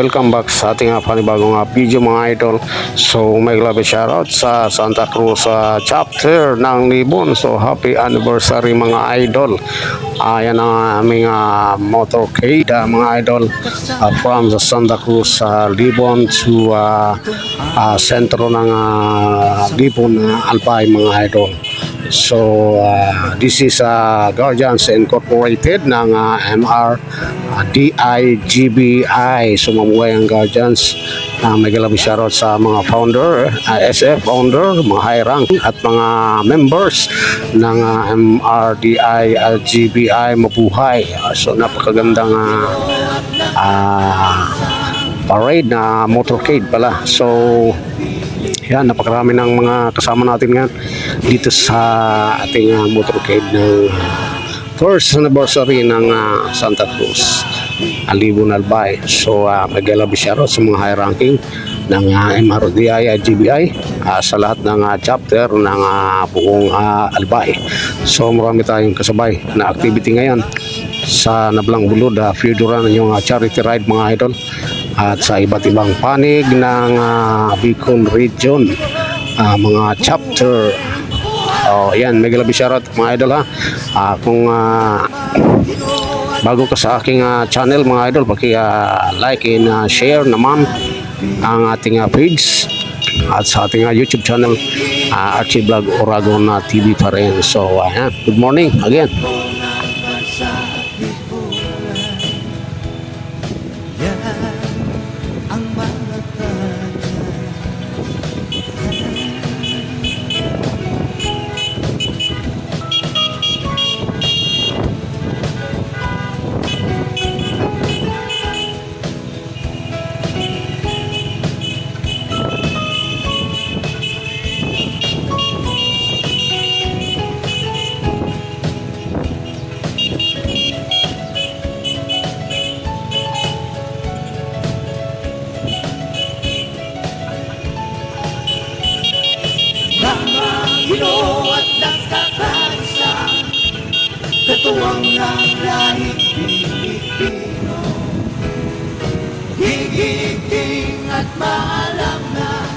welcome back sa ating panibagong video mga idol. So may love shoutout sa Santa Cruz chapter ng Libon. So happy anniversary mga idol. Yan ang aming motorcade mga idol from the Santa Cruz Libon to sentro ng Libon Albay mga idol. So this is Guardians Incorporated ng MRDI-GBI. So mamuhay ang Guardians. May galabing shoutout sa mga founder, SF founder, mga high rank at mga members ng MRDI-GBI. Mabuhay. So napakagandang parade na motorcade pala. So yan, napakarami ng mga kasama natin ngayon dito sa ating motorcade ng first anniversary ng Santa Cruz Libon Albay. So mag-galabing shoutout sa mga high ranking ng MRDI at GBI sa lahat ng chapter ng buong Albay. So marami tayong kasabay na activity ngayon sa Nablang Bulod, Feudoran, yung charity ride mga idol, at sa iba't ibang panig ng Bicol region, mga chapter. Yan, may galabing shoutout mga idol kung bago ka sa aking channel mga idol, like and share naman ang ating page at sa ating YouTube channel, Archie Vlog Oragon TV pa rin. So good morning again. Ginoo at nagkakansa, katuwang ng lahing Pilipino. Higiging at maalam na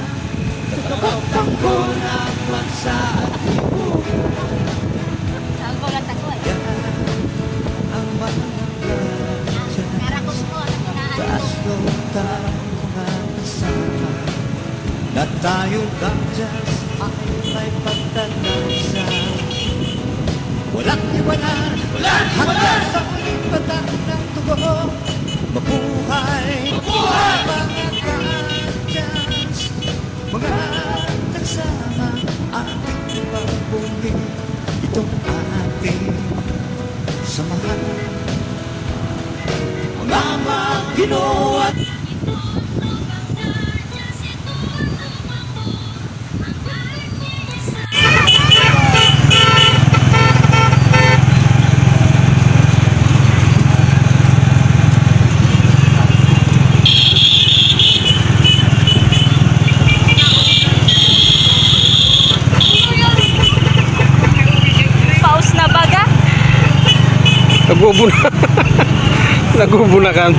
takbo ng bansa at lipunan. Ang mga taas ng mga kasama na tayong Guardians ay pagtanasa. Walang iwanan hanggang sa huling batak ng tugo. Mabuhay mga Guardians, mga kasama ating pagbuli. Itong ating samahan, mga Ginoo at nagubunakan.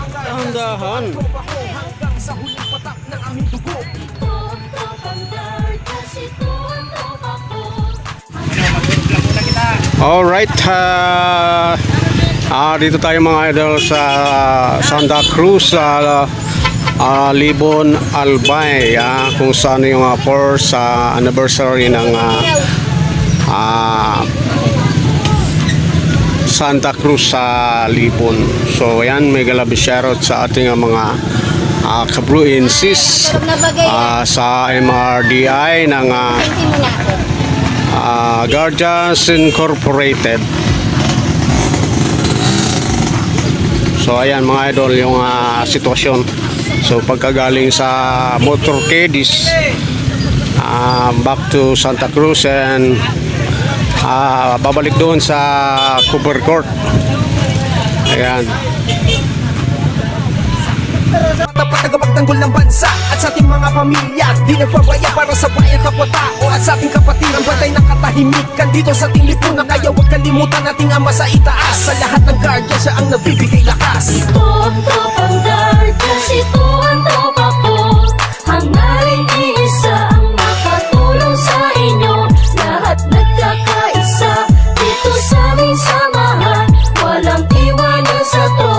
Parang dahan. hanggang sa huling patak ng aming dugo. Alright, dito tayo mga idol sa Santa Cruz Libon Albay, kung saan yung first anniversary ng Santa Cruz sa Libon. So ayan, may galabing shoutout sa ating mga kabruensis sa MRDI ng Guardians Incorporated. So ayan mga idol yung sitwasyon. So pagkagaling sa motorcade is back to Santa Cruz and babalik doon sa Cooper Court. Ayan. Tapat tagapagtanggol ng bansa at sa ating mga pamilya, di nagpabaya para sa bayan kapwa-tao at sa ating kapatiran, batay ng katahimikan dito sa ating lipunan. Kaya huwag kalimutan nating ama sa itaas, sa lahat ng guardia siya ang nagbibigay lakas. Ito ang tropang Guardians, ito ang tropa ko. Hangarin iisa ang makatulong sa inyo. Lahat nagkakaisa dito sa aming samahan, walang iwanan sa tropa.